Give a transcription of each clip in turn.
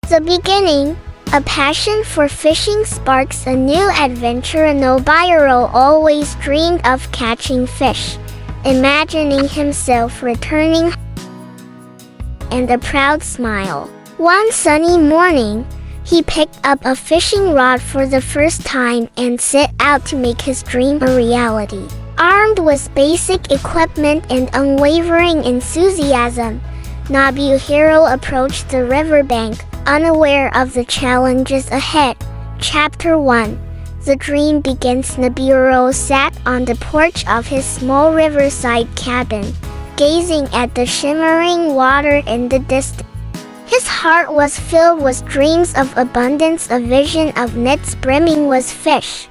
The beginning, a passion for fishing sparks a new adventure. Nobiuro always dreamed of catching fish, imagining himself returning and a proud smile. One sunny morning, he picked up a fishing rod for the first time and set out to make his dream a reality. Armed with basic equipment and unwavering enthusiasm, Nobuhiro approached the riverbank, unaware of the challenges ahead. Chapter 1. The dream begins. Nobuhiro sat on the porch of his small riverside cabin, gazing at the shimmering water in the distance. His heart was filled with dreams of abundance, a vision of nets brimming with fish,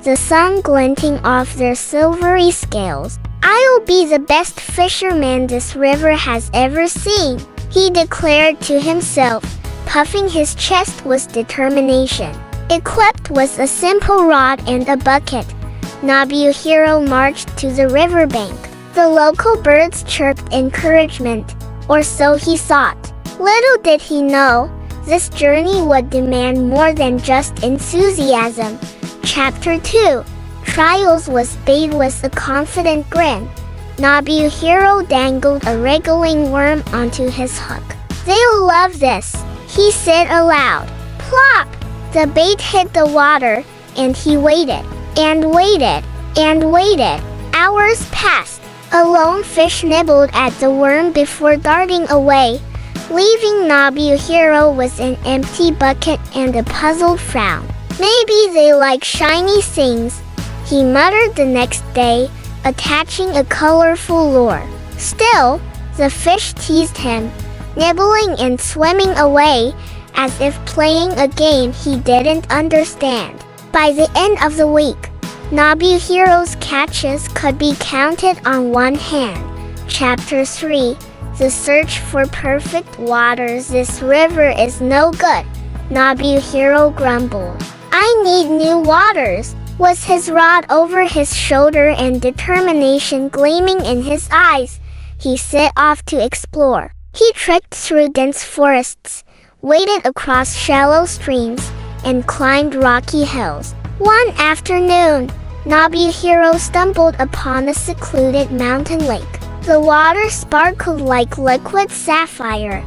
the sun glinting off their silvery scales. "I'll be the best fisherman this river has ever seen," he declared to himself, puffing his chest with determination. Equipped with a simple rod and a bucket, Nobuhiro marched to the riverbank. The local birds chirped encouragement, or so he thought. Little did he know, this journey would demand more than just enthusiasm. Chapter 2. Trials was bait. With a confident grin, Nobuhiro dangled a wriggling worm onto his hook. "They'll love this," he said aloud. Plop! The bait hit the water, and he waited, and waited, and waited. Hours passed. A lone fish nibbled at the worm before darting away, leaving Nobuhiro with an empty bucket and a puzzled frown. "Maybe they like shiny things," he muttered the next day, attaching a colorful lure. Still, the fish teased him, nibbling and swimming away as if playing a game he didn't understand. By the end of the week, Nobuhiro's catches could be counted on one hand. Chapter 3. The search for perfect waters. "This river is no good," Nobuhiro grumbled. "I need new waters." With his rod over his shoulder and determination gleaming in his eyes, he set off to explore. He trekked through dense forests, waded across shallow streams, and climbed rocky hills. One afternoon, Nobuhiro stumbled upon a secluded mountain lake. The water sparkled like liquid sapphire,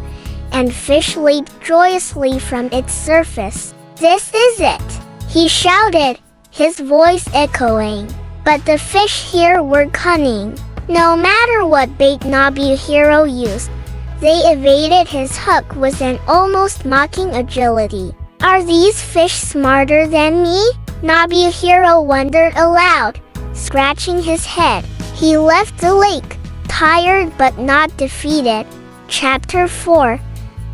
and fish leaped joyously from its surface. "This is it," he shouted, his voice echoing. But the fish here were cunning. No matter what bait Nobuhiro used, they evaded his hook with an almost mocking agility. "Are these fish smarter than me?" Nobuhiro wondered aloud, scratching his head. He left the lake, tired but not defeated. Chapter 4.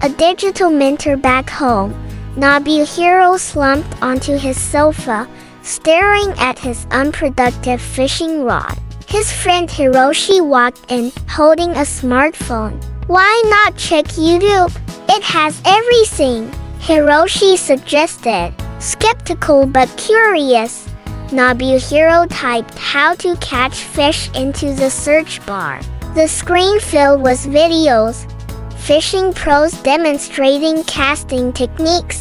A digital mentor. Back home, Nobuhiro slumped onto his sofa, staring at his unproductive fishing rod. His friend Hiroshi walked in, holding a smartphone. "Why not check YouTube? It has everything," Hiroshi suggested. Skeptical but curious, Nobuhiro typed "how to catch fish" into the search bar. The screen filled with videos, fishing pros demonstrating casting techniques,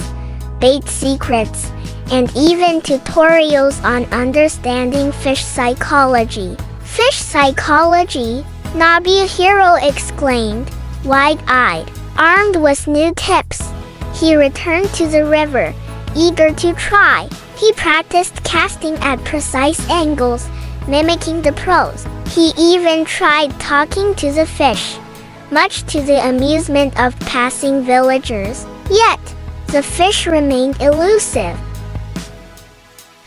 bait secrets, and even tutorials on understanding fish psychology. "Fish psychology?" Nobuhiro exclaimed, wide-eyed. Armed with new tips, he returned to the river, eager to try. He practiced casting at precise angles, mimicking the pros. He even tried talking to the fish, much to the amusement of passing villagers. Yet, the fish remained elusive.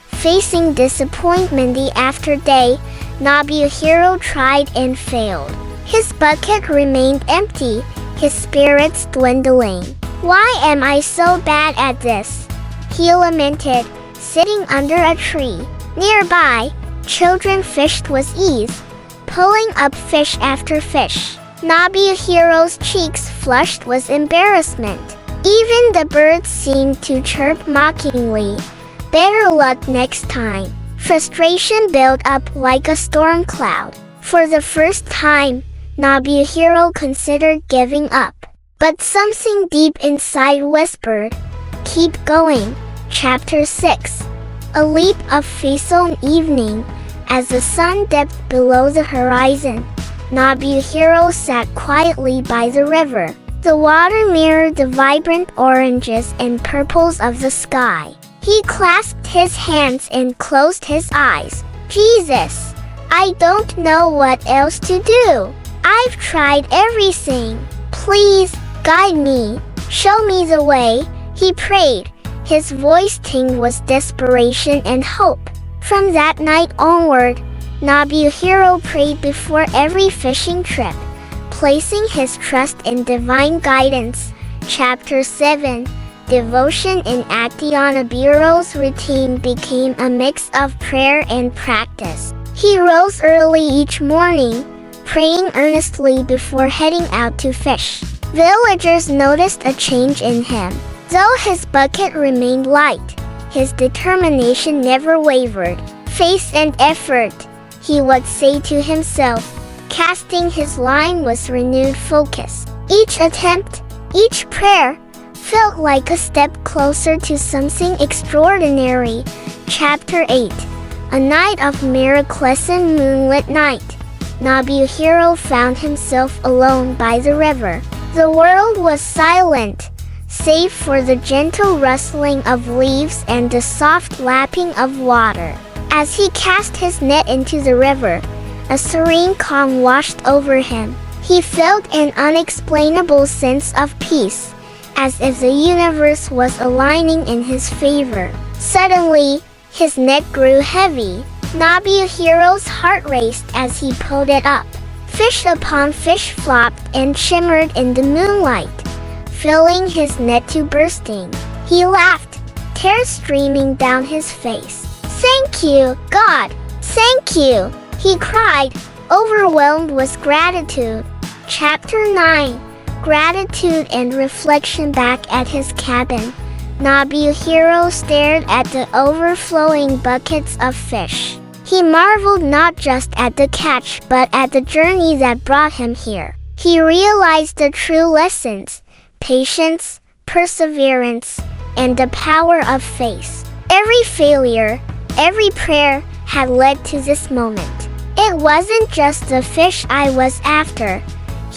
Facing disappointment day after day, Nobuhiro tried and failed. His bucket remained empty, his spirits dwindling. "Why am I so bad at this?" he lamented, sitting under a tree. Nearby, children fished with ease, pulling up fish after fish. Nobuhiro's cheeks flushed with embarrassment. Even the birds seemed to chirp mockingly. Better luck next time. Frustration built up like a storm cloud. For the first time, Nobuhiro considered giving up. But something deep inside whispered, "Keep going." Chapter 6. A leap of faith on evening. As the sun dipped below the horizon, Nobuhiro sat quietly by the river. The water mirrored the vibrant oranges and purples of the sky. He clasped his hands and closed his eyes. "Jesus, I don't know what else to do. I've tried everything. Please, guide me. Show me the way," he prayed. His voice tinged with desperation and hope. From that night onward, Nobuhiro prayed before every fishing trip, placing his trust in divine guidance. Chapter 7. Devotion in Nobuhiro's routine became a mix of prayer and practice. He rose early each morning, praying earnestly before heading out to fish. Villagers noticed a change in him. Though his bucket remained light, his determination never wavered. "Faith and effort," he would say to himself, casting his line with renewed focus. Each attempt, each prayer, felt like a step closer to something extraordinary. Chapter 8. A night of miraculous moonlit night. Nobuhiro found himself alone by the river. The world was silent, save for the gentle rustling of leaves and the soft lapping of water. As he cast his net into the river, a serene calm washed over him. He felt an unexplainable sense of peace, as if the universe was aligning in his favor. Suddenly, his net grew heavy. Nobuhiro's heart raced as he pulled it up. Fish upon fish flopped and shimmered in the moonlight, filling his net to bursting. He laughed, tears streaming down his face. "Thank you, God! Thank you!" he cried, overwhelmed with gratitude. Chapter 9. Gratitude and reflection. Back at his cabin, Nobuhiro stared at the overflowing buckets of fish. He marveled not just at the catch but at the journey that brought him here. He realized the true lessons: patience, perseverance, and the power of faith. Every failure, every prayer had led to this moment. "It wasn't just the fish I was after,"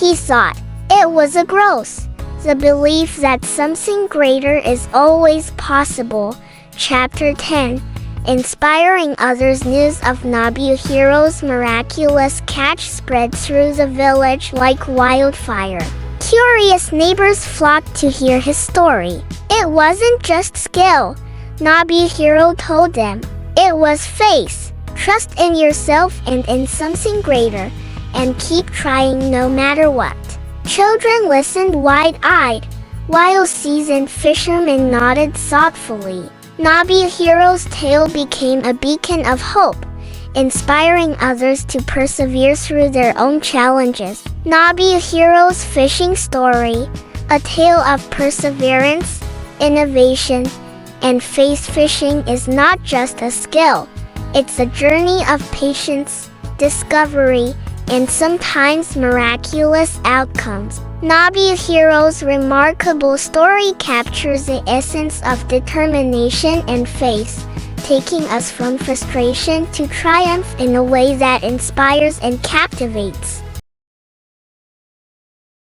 he thought. "It was a growth, the belief that something greater is always possible." Chapter 10. Inspiring others. News of Nobuhiro's miraculous catch spread through the village like wildfire. Curious neighbors flocked to hear his story. It wasn't just skill, Nobuhiro told them. It was faith. Trust in yourself and in something greater, and keep trying no matter what. Children listened wide-eyed, while seasoned fishermen nodded thoughtfully. Nobuhiro's tale became a beacon of hope, inspiring others to persevere through their own challenges. Nobuhiro's fishing story, a tale of perseverance, innovation, and faith. Fishing is not just a skill, it's a journey of patience, discovery, and sometimes miraculous outcomes. Nobuhiro's remarkable story captures the essence of determination and faith, taking us from frustration to triumph in a way that inspires and captivates.